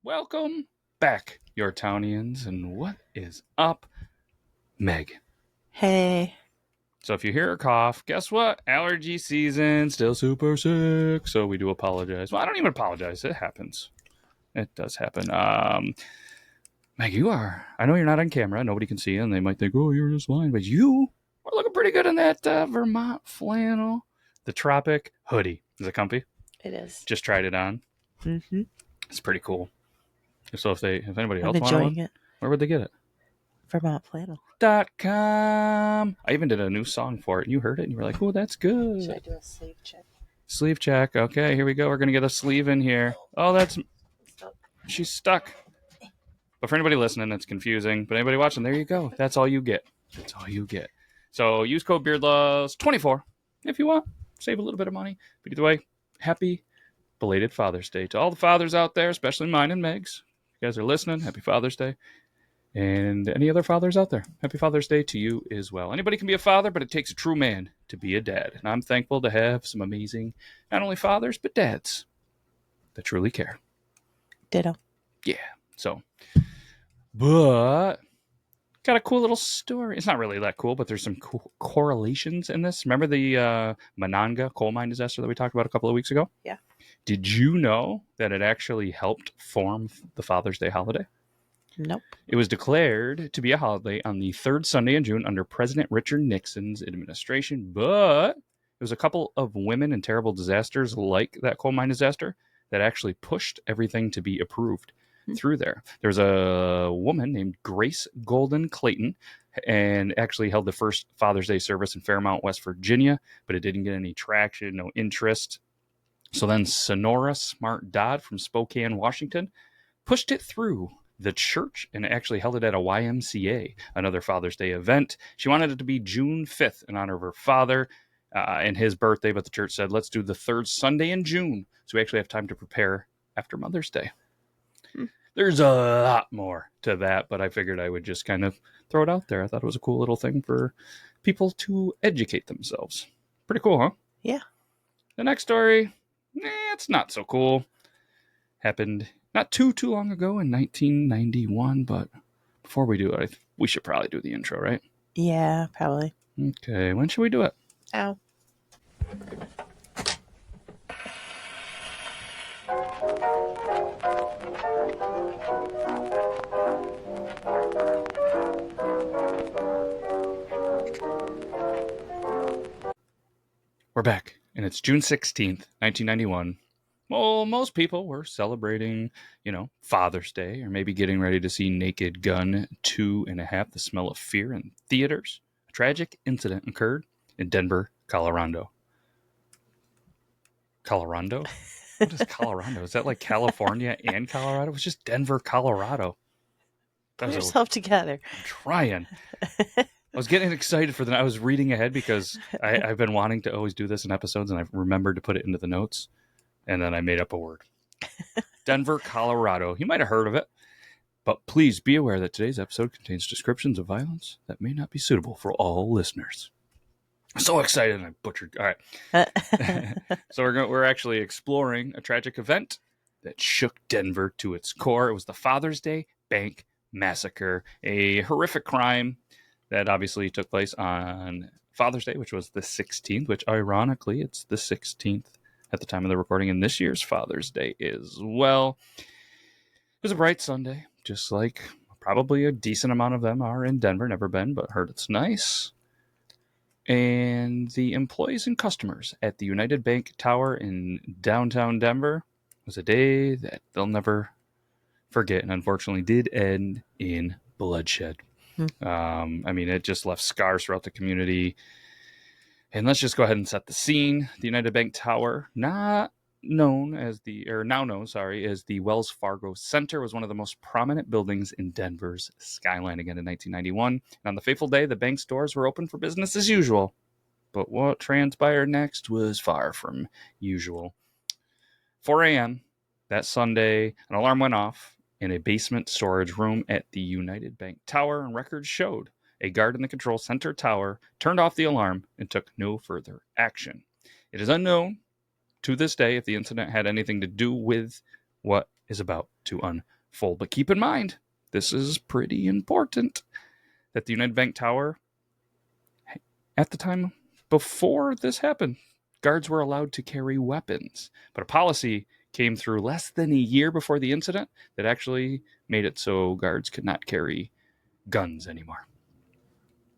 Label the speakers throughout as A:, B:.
A: Welcome back, your Townians, and what is up, Meg?
B: Hey.
A: So if you hear a cough, guess what? Allergy season, still super sick, so we do apologize. Well, I don't even apologize. It happens. It does happen. Meg, I know you're not on camera. Nobody can see you, and they might think, oh, you're just lying, but you are looking pretty good in that Vermont flannel. The Tropic hoodie. Is it comfy?
B: It is.
A: Just tried it on.
B: Mm-hmm.
A: It's pretty cool. So if anybody
B: I'm
A: else
B: enjoying it.
A: where would they get it?
B: Vermont flannel.
A: .com. I even did a new song for it. And you heard it and you were like, oh, that's good.
B: Should I do a sleeve check?
A: Sleeve check. Okay, here we go. We're going to get a sleeve in here. Oh, she's stuck. But for anybody listening, it's confusing. But anybody watching, there you go. That's all you get. That's all you get. So use code BeardLaws24 if you want. Save a little bit of money. But either way, happy belated Father's Day to all the fathers out there, especially mine and Meg's. If you guys are listening, happy Father's Day. And any other fathers out there, happy Father's Day to you as well. Anybody can be a father, but it takes a true man to be a dad. And I'm thankful to have some amazing, not only fathers, but dads that truly care.
B: Ditto.
A: Yeah. So, but got a cool little story. It's not really that cool, but there's some cool correlations in this. Remember the Monongah coal mine disaster that we talked about a couple of weeks ago?
B: Yeah.
A: Did you know that it actually helped form the Father's Day holiday?
B: Nope.
A: It was declared to be a holiday on the third Sunday in June under President Richard Nixon's administration, but it was a couple of women and terrible disasters like that coal mine disaster that actually pushed everything to be approved through there. There was a woman named Grace Golden Clayton and actually held the first Father's Day service in Fairmount, West Virginia, but it didn't get any traction, no interest. So then Sonora Smart Dodd from Spokane, Washington, pushed it through the church and actually held it at a YMCA, another Father's Day event. She wanted it to be June 5th in honor of her father and his birthday, but the church said, let's do the third Sunday in June so we actually have time to prepare after Mother's Day. There's a lot more to that, but I figured I would just kind of throw it out there. I thought it was a cool little thing for people to educate themselves. Pretty cool, huh?
B: Yeah.
A: The next story, it's not so cool. Happened not too long ago in 1991, but before we do it, we should probably do the intro, right?
B: Yeah, probably.
A: Okay, when should we do it?
B: Ow.
A: We're back, and it's June 16th, 1991. Well, most people were celebrating, Father's Day, or maybe getting ready to see Naked Gun 2.5, The Smell of Fear in theaters. A tragic incident occurred in Denver, Colorado. Colorado? What is Colorado? Is that like California and Colorado? It was just Denver, Colorado.
B: Put yourself together.
A: I'm trying. I was getting excited for I was reading ahead because I've been wanting to always do this in episodes, and I've remembered to put it into the notes. And then I made up a word. Denver, Colorado. You might have heard of it. But please be aware that today's episode contains descriptions of violence that may not be suitable for all listeners. I'm so excited and I butchered. All right. So we're actually exploring a tragic event that shook Denver to its core. It was the Father's Day Bank Massacre, a horrific crime that obviously took place on Father's Day, which was the 16th, which ironically, it's the 16th at the time of the recording, and this year's Father's Day as well. It was a bright Sunday, just like probably a decent amount of them are in Denver. Never been, but heard it's nice. And the employees and customers at the United Bank Tower in downtown Denver was a day that they'll never forget, and unfortunately did end in bloodshed. It just left scars throughout the community. And let's just go ahead and set the scene. The United Bank Tower, now known as the Wells Fargo Center, was one of the most prominent buildings in Denver's skyline again in 1991. And on the fateful day, the bank's doors were open for business as usual. But what transpired next was far from usual. 4 a.m. that Sunday, an alarm went off in a basement storage room at the United Bank Tower, and records showed a guard in the control center tower turned off the alarm and took no further action. It is unknown to this day if the incident had anything to do with what is about to unfold. But keep in mind, this is pretty important, that the United Bank Tower, at the time before this happened, guards were allowed to carry weapons. But a policy came through less than a year before the incident that actually made it so guards could not carry guns anymore.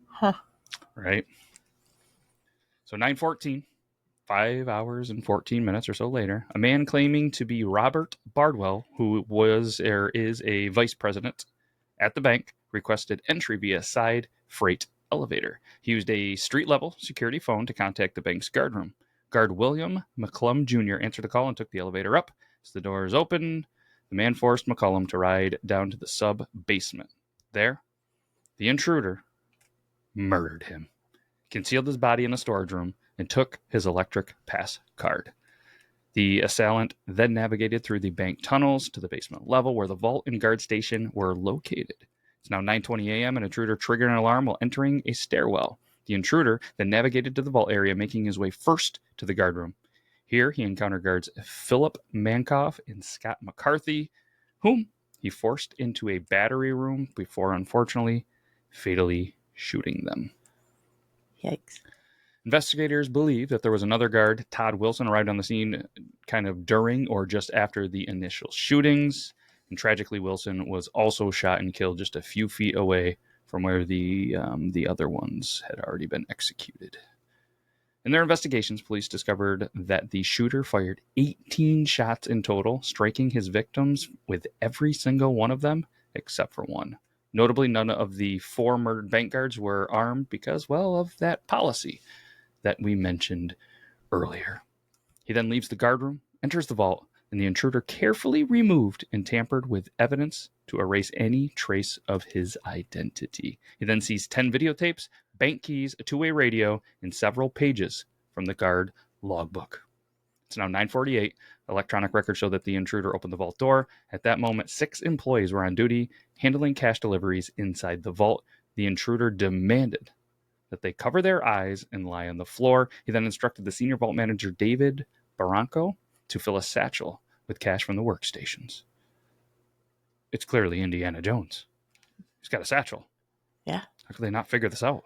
B: Huh.
A: Right? So 9:14, 5 hours and 14 minutes or so later, a man claiming to be Robert Bardwell, who was or is a vice president at the bank, requested entry via side freight elevator. He used a street-level security phone to contact the bank's guard room. Guard William McClum Jr. answered the call and took the elevator up. As the doors opened, the man forced McCollum to ride down to the sub-basement. There, the intruder murdered him, concealed his body in a storage room, and took his electric pass card. The assailant then navigated through the bank tunnels to the basement level where the vault and guard station were located. It's now 9:20 a.m. An intruder triggered an alarm while entering a stairwell. The intruder then navigated to the vault area, making his way first to the guard room. Here, he encountered guards Philip Mankoff and Scott McCarthy, whom he forced into a battery room before, unfortunately, fatally shooting them.
B: Yikes.
A: Investigators believe that there was another guard, Todd Wilson, arrived on the scene kind of during or just after the initial shootings. And tragically, Wilson was also shot and killed just a few feet away from where the other ones had already been executed. In their investigations, police discovered that the shooter fired 18 shots in total, striking his victims with every single one of them except for one. Notably, none of the 4 murdered bank guards were armed because, well, of that policy that we mentioned earlier. He then leaves the guard room, enters the vault, and the intruder carefully removed and tampered with evidence to erase any trace of his identity. He then seized 10 videotapes, bank keys, a 2-way radio, and several pages from the guard logbook. It's now 9:48. Electronic records show that the intruder opened the vault door. At that moment, 6 employees were on duty handling cash deliveries inside the vault. The intruder demanded that they cover their eyes and lie on the floor. He then instructed the senior vault manager, David Barranco, to fill a satchel with cash from the workstations. It's clearly Indiana Jones. He's got a satchel.
B: Yeah.
A: How could they not figure this out?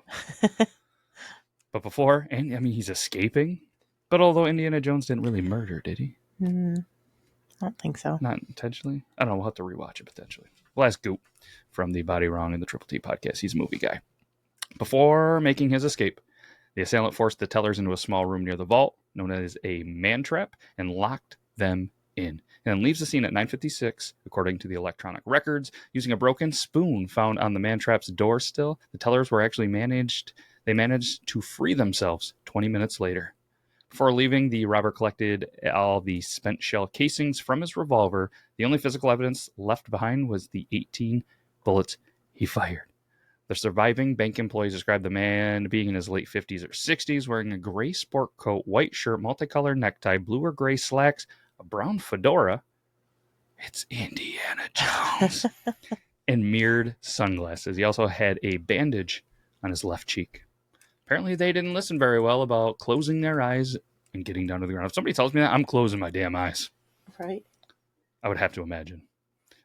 A: But before, and I mean, he's escaping. But although Indiana Jones didn't really murder, did he?
B: I don't think so.
A: Not intentionally. I don't know. We'll have to rewatch it potentially. We'll ask Goop from the Body Wrong and the Triple T podcast. He's a movie guy. Before making his escape, the assailant forced the tellers into a small room near the vault, known as a man trap, and locked them in. And then leaves the scene at 9:56, according to the electronic records. Using a broken spoon found on the man trap's door still, the tellers were actually managed to free themselves 20 minutes later. Before leaving, the robber collected all the spent shell casings from his revolver. The only physical evidence left behind was the 18 bullets he fired. The surviving bank employees described the man being in his late 50s or 60s, wearing a gray sport coat, white shirt, multicolored necktie, blue or gray slacks, a brown fedora. It's Indiana Jones. And mirrored sunglasses. He also had a bandage on his left cheek. Apparently, they didn't listen very well about closing their eyes and getting down to the ground. If somebody tells me that, I'm closing my damn eyes.
B: Right.
A: I would have to imagine.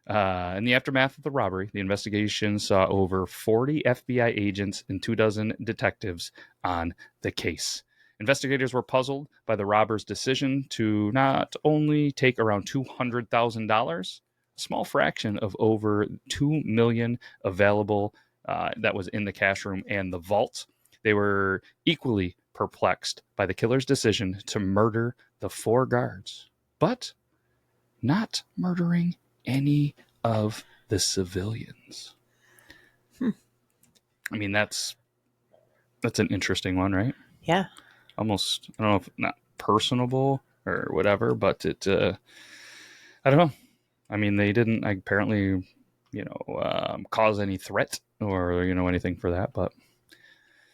A: In the aftermath of the robbery, the investigation saw over 40 FBI agents and 24 detectives on the case. Investigators were puzzled by the robber's decision to not only take around $200,000, a small fraction of over $2 million available that was in the cash room and the vault. They were equally perplexed by the killer's decision to murder the 4 guards, but not murdering any of the civilians. I mean, that's an interesting one, right?
B: Yeah.
A: Almost, I don't know if not personable or whatever, but it, I don't know. I mean, they didn't apparently, cause any threat or, anything for that, but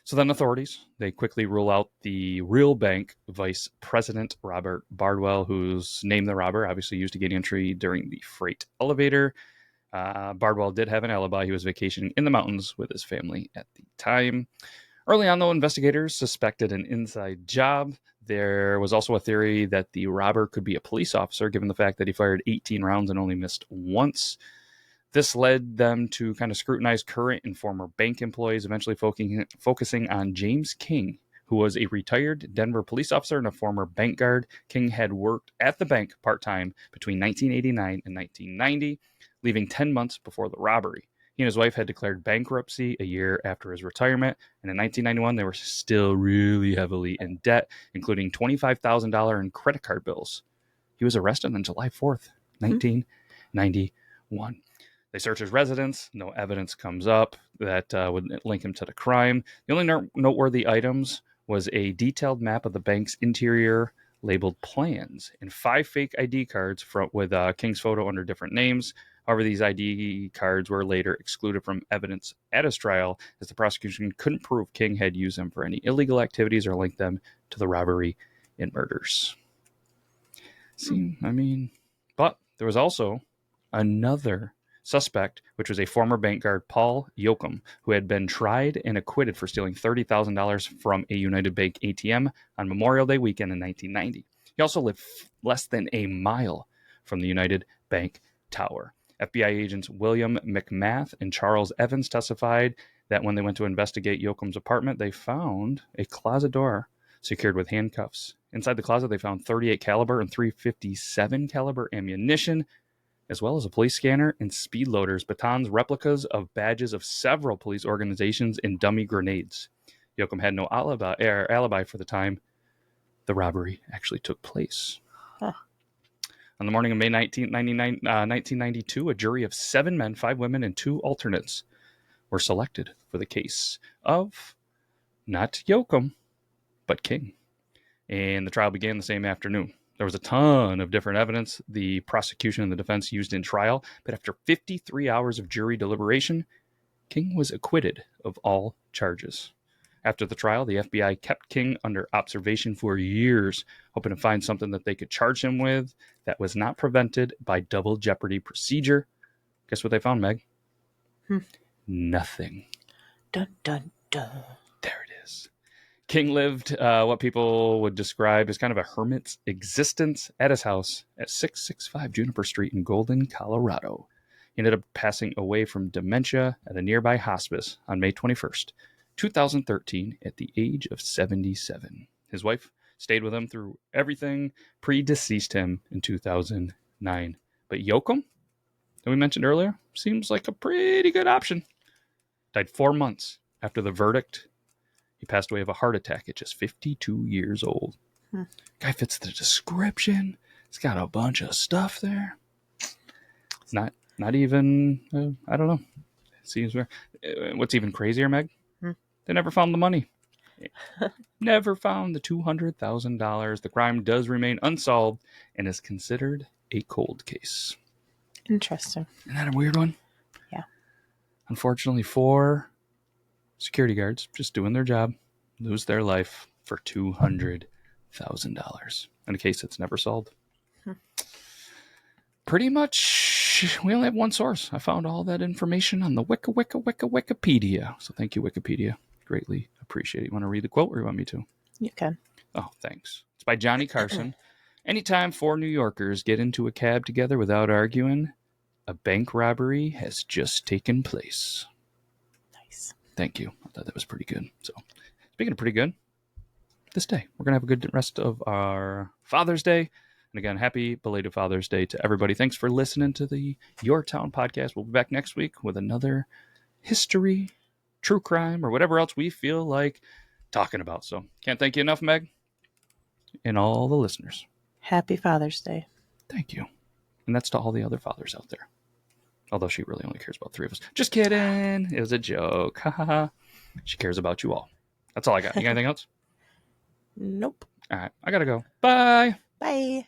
A: so then authorities, they quickly rule out the real bank vice president, Robert Bardwell, who's named the robber, obviously used to gain entry during the freight elevator. Bardwell did have an alibi. He was vacationing in the mountains with his family at the time. Early on, though, investigators suspected an inside job. There was also a theory that the robber could be a police officer, given the fact that he fired 18 rounds and only missed once. This led them to kind of scrutinize current and former bank employees, eventually focusing on James King, who was a retired Denver police officer and a former bank guard. King had worked at the bank part-time between 1989 and 1990, leaving 10 months before the robbery. He and his wife had declared bankruptcy a year after his retirement, and in 1991, they were still really heavily in debt, including $25,000 in credit card bills. He was arrested on July 4th, 1991. They search his residence. No evidence comes up that would link him to the crime. The only noteworthy items was a detailed map of the bank's interior labeled plans and 5 fake ID cards with King's photo under different names. However, these ID cards were later excluded from evidence at his trial, as the prosecution couldn't prove King had used them for any illegal activities or linked them to the robbery and murders. But there was also another suspect, which was a former bank guard, Paul Yoakum, who had been tried and acquitted for stealing $30,000 from a United Bank ATM on Memorial Day weekend in 1990. He also lived less than a mile from the United Bank Tower. FBI agents William McMath and Charles Evans testified that when they went to investigate Yoakum's apartment, they found a closet door secured with handcuffs. Inside the closet, they found .38 caliber and .357 caliber ammunition, as well as a police scanner and speed loaders, batons, replicas of badges of several police organizations, and dummy grenades. Yoakum had no alibi for the time the robbery actually took place.
B: Huh.
A: On the morning of May 19, 1992, a jury of 7 men, 5 women, and 2 alternates were selected for the case of not Yoakum, but King. And the trial began the same afternoon. There was a ton of different evidence the prosecution and the defense used in trial, but after 53 hours of jury deliberation, King was acquitted of all charges. After the trial, the FBI kept King under observation for years, hoping to find something that they could charge him with that was not prevented by double jeopardy procedure. Guess what they found, Meg? Nothing.
B: Dun, dun, dun.
A: There it is. King lived what people would describe as kind of a hermit's existence at his house at 665 Juniper Street in Golden, Colorado. He ended up passing away from dementia at a nearby hospice on May 21st, 2013, at the age of 77. His wife stayed with him through everything, predeceased him in 2009. But Yoakum, that we mentioned earlier, seems like a pretty good option. Died 4 months after the verdict. He passed away of a heart attack at just 52 years old. Guy fits the description. He's got a bunch of stuff there. It's not even, I don't know. It seems weird. What's even crazier, Meg? They never found the money. Never found the $200,000. The crime does remain unsolved and is considered a cold case.
B: Interesting.
A: Isn't that a weird one?
B: Yeah.
A: Unfortunately, 4 security guards just doing their job lose their life for $200,000 in a case that's never solved. Pretty much, we only have one source. I found all that information on the Wikipedia. So thank you, Wikipedia. Greatly appreciate it. You want to read the quote or you want me to?
B: You can.
A: Oh, thanks. It's by Johnny Carson. Anytime 4 New Yorkers get into a cab together without arguing, a bank robbery has just taken place.
B: Nice.
A: Thank you. I thought that was pretty good. So, speaking of pretty good, this day, we're going to have a good rest of our Father's Day. And again, happy belated Father's Day to everybody. Thanks for listening to the Your Town podcast. We'll be back next week with another history, true crime, or whatever else we feel like talking about. So, can't thank you enough, Meg, and all the listeners.
B: Happy Father's Day.
A: Thank you. And that's to all the other fathers out there. Although she really only cares about 3 of us. Just kidding. It was a joke. Ha ha ha. She cares about you all. That's all I got. You got anything else?
B: Nope.
A: All right. I got to go. Bye.
B: Bye.